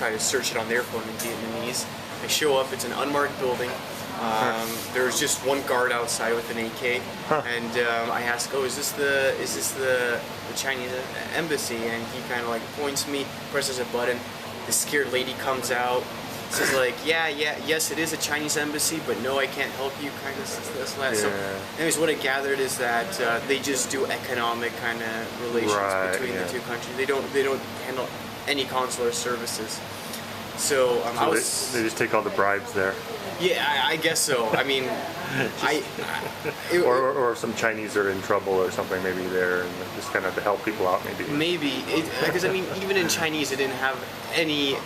try to search it on their phone in Vietnamese. I show up, it's an unmarked building. There's just one guard outside with an AK, and I ask, "Oh, is this the Chinese embassy?" And he kind of like points me, presses a button. The scared lady comes out, says like, yes, it is a Chinese embassy, but no, I can't help you, kind of this that. So, anyways, what I gathered is that they just do economic kind of relations between the two countries. They don't handle any consular services. So, they just take all the bribes there. Yeah, I guess so. I mean, or some Chinese are in trouble or something, maybe there, and just kind of to help people out, maybe. Maybe, because I mean, even in Chinese, it didn't have any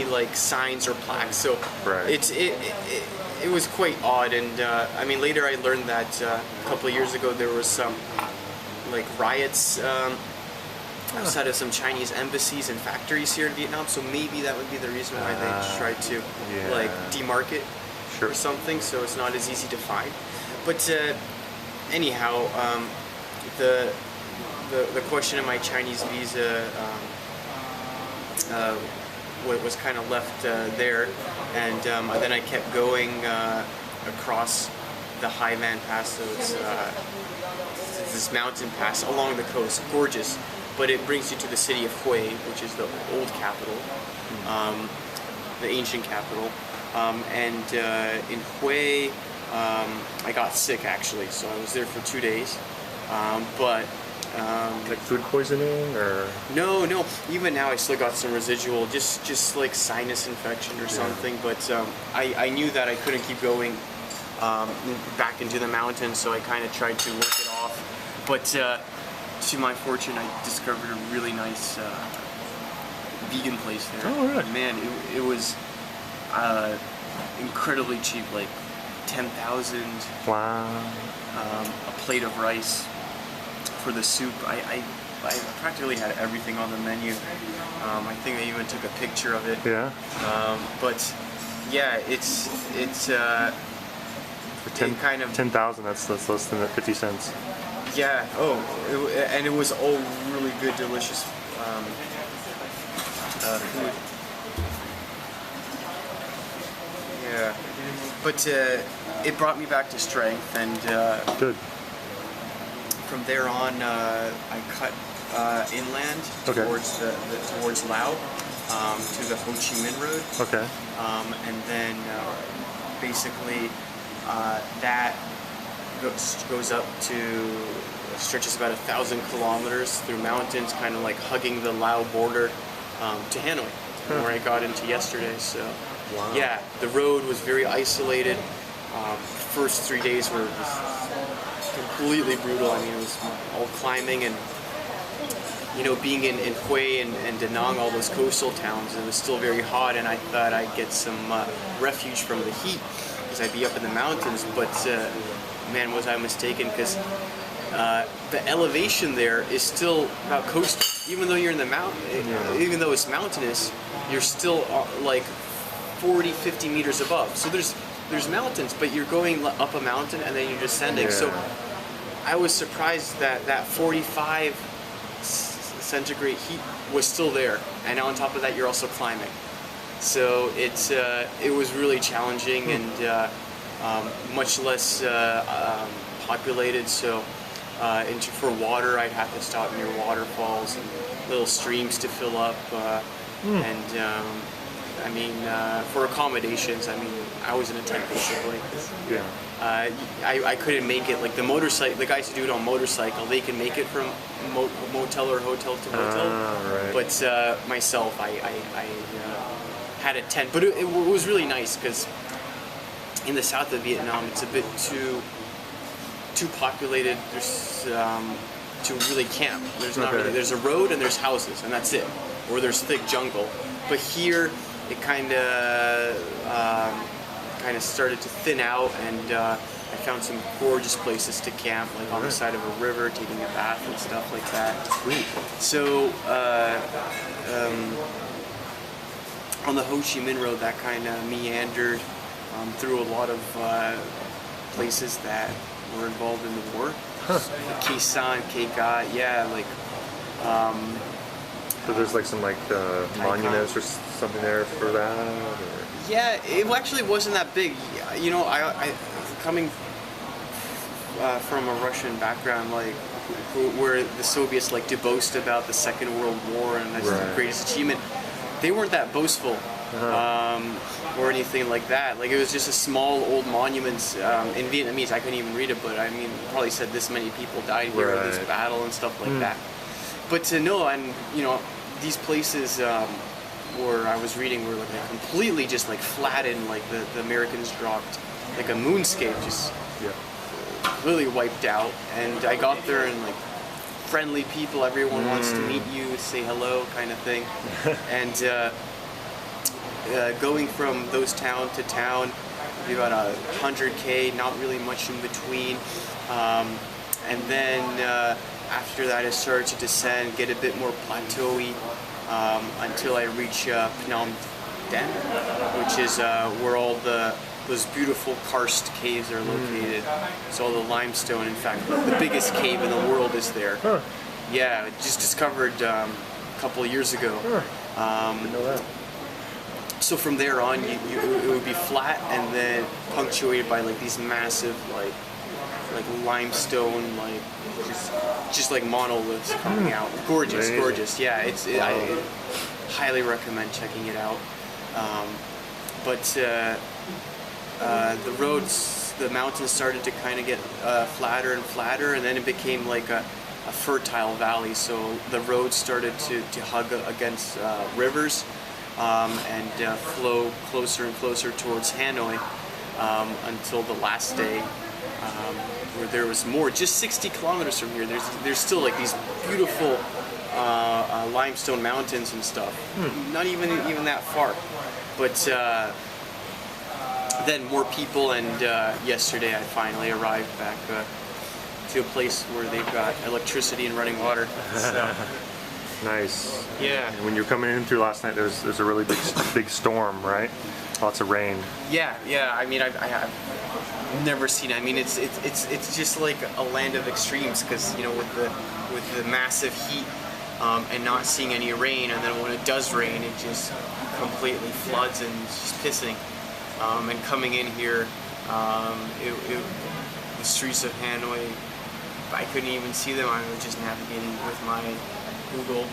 like signs or plaques. So it was quite odd. And I mean, later I learned that a couple of years ago there was some like riots outside of some Chinese embassies and factories here in Vietnam. So maybe that would be the reason why they tried to like demark it. Or something, so it's not as easy to find. But anyhow, the question of my Chinese visa was kind of left there, and then I kept going across the Hai Van Pass. So it's this mountain pass along the coast, gorgeous, but it brings you to the city of Hue, which is the old capital, the ancient capital. And in Hue, I got sick actually, so I was there for 2 days. Like food poisoning, or no. Even now, I still got some residual, just like sinus infection or something. But I knew that I couldn't keep going back into the mountains, so I kind of tried to work it off. But to my fortune, I discovered a really nice vegan place there. Oh, really? Man, it was. Incredibly cheap, like 10,000. Wow. A plate of rice for the soup. I practically had everything on the menu. I think they even took a picture of it. Yeah. But yeah, it's for 10,000. That's less than 50 cents. Yeah. Oh, and it was all really good, delicious food. Yeah, but it brought me back to strength, and good. From there on, I cut inland towards towards Laos, to the Ho Chi Minh Road. Okay. And then basically that goes up to stretches about 1,000 kilometers through mountains, kind of like hugging the Laos border to Hanoi, where I got into yesterday. So. Wow. Yeah, the road was very isolated. First 3 days were completely brutal. I mean, it was all climbing, and you know, being in Hue and Da Nang, all those coastal towns, it was still very hot, and I thought I'd get some refuge from the heat because I'd be up in the mountains. But man, was I mistaken, because the elevation there is still about coastal. Even though you're in the mountain, even though it's mountainous, you're still like 40-50 meters above. So there's mountains, but you're going up a mountain and then you're descending. So I was surprised that 45 centigrade heat was still there, and on top of that you're also climbing. So it was really challenging and much less populated. So for water, I'd have to stop near waterfalls and little streams to fill up, and I mean, for accommodations, I mean, I was in a tent basically. Yeah. I couldn't make it. Like the guys who do it on motorcycle, they can make it from motel or hotel to motel. Right. But myself, I had a tent. But it was really nice because in the south of Vietnam, it's a bit too populated. There's to really camp. There's not really. There's a road and there's houses, and that's it. Or there's thick jungle. But here, it kind of started to thin out, and I found some gorgeous places to camp, like on the side of a river, taking a bath and stuff like that. Sweet. So on the Ho Chi Minh Road, that kind of meandered through a lot of places that were involved in the war. Khe Sanh, Khe Gat, yeah, like So there's like some monuments or something there for that? Or? Yeah, it actually wasn't that big. You know, I coming from a Russian background, like where the Soviets like to boast about the Second World War and that's the greatest achievement. They weren't that boastful. Or anything like that. Like it was just a small old monument in Vietnamese. I couldn't even read it, but I mean, it probably said this many people died here in this battle and stuff like that. But to know, and you know, these places where I was reading were like completely just like flattened, like the Americans dropped like a moonscape, just completely wiped out. And I got there and like friendly people, everyone wants to meet you, say hello, kind of thing, and. Going from those town to town, about 100K, not really much in between. And then after that, I started to descend, get a bit more plateauy until I reach Phnom Penh, which is where all those beautiful karst caves are located. So all the limestone, in fact, the biggest cave in the world is there. Yeah, just discovered a couple of years ago. Didn't know that. So from there on, it would be flat and then punctuated by like these massive like limestone just like monoliths coming out. Gorgeous, amazing. Gorgeous. Yeah, I highly recommend checking it out. But the roads, the mountains started to kind of get flatter and flatter, and then it became like a fertile valley. So the roads started to hug against rivers. And flow closer and closer towards Hanoi until the last day, where there was more. Just 60 kilometers from here, there's still like these beautiful limestone mountains and stuff. Not even that far, but then more people. And yesterday, I finally arrived back to a place where they've got electricity and running water. So. Nice. Yeah. And when you're coming in through last night, there's a really big storm, right? Lots of rain. Yeah. I mean, I've never seen it. I mean, it's just like a land of extremes, because you know, with the massive heat and not seeing any rain, and then when it does rain, it just completely floods and it's just pissing. And coming in here, the streets of Hanoi, I couldn't even see them. I was just navigating with my Google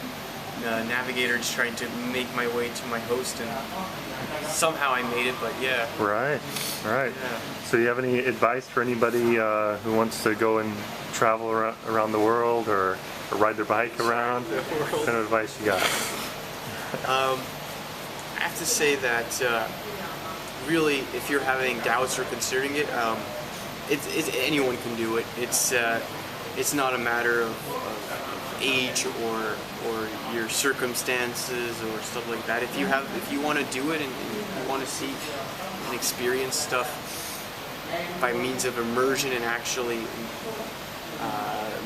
Navigator, just trying to make my way to my host, and somehow I made it. But yeah. Right. Yeah. So, do you have any advice for anybody who wants to go and travel around the world or ride their bike around? What kind of advice you got? I have to say that really, if you're having doubts or considering it, anyone can do it. It's not a matter of age or your circumstances or stuff like that. If you want to do it and you want to see and experience stuff by means of immersion and actually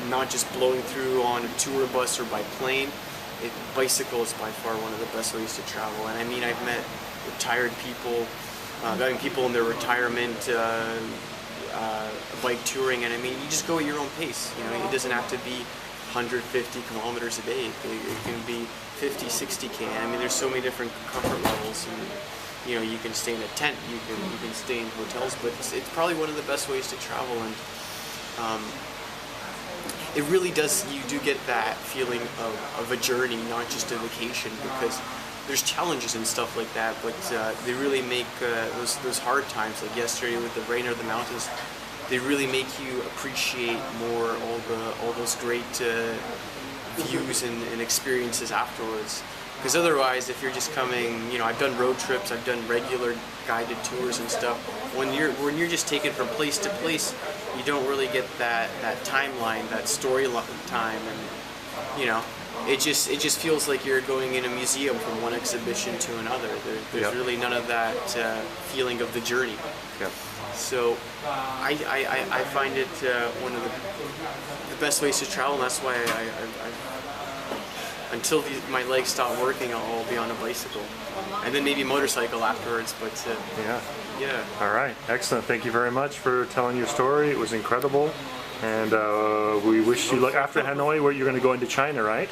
not just blowing through on a tour bus or by plane, bicycle is by far one of the best ways to travel. And I mean, I've met retired people, people in their retirement, bike touring, and I mean, you just go at your own pace. You know, it doesn't have to be 150 kilometers a day. It can be 50, 60 k. I mean, there's so many different comfort levels, and you know, you can stay in a tent, you can stay in hotels, but it's probably one of the best ways to travel. And it really does. You do get that feeling of a journey, not just a vacation, because there's challenges and stuff like that, but they really make those hard times, like yesterday with the rain or the mountains, they really make you appreciate more all those great views and experiences afterwards. Because otherwise, if you're just coming, you know, I've done road trips, I've done regular guided tours and stuff. When you're just taken from place to place, you don't really get that timeline, that story time, and you know, it just feels like you're going in a museum from one exhibition to another. There's really none of that feeling of the journey. Yep. So I find it one of the best ways to travel, and that's why until my legs stop working, I'll be on a bicycle, and then maybe a motorcycle afterwards. But yeah. All right, excellent. Thank you very much for telling your story. It was incredible, and we wish you luck after Hanoi, where you're going to go into China, right?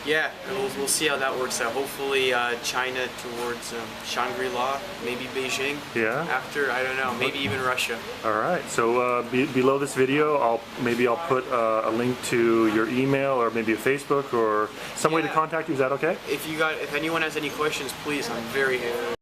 Yeah, and we'll see how that works out. Hopefully China towards Shangri-La, maybe Beijing. Yeah. After, I don't know, maybe even Russia. All right. So below this video, I'll put a link to your email or maybe a Facebook or some way to Yeah. contact you. Is that okay? If anyone has any questions, please, I'm very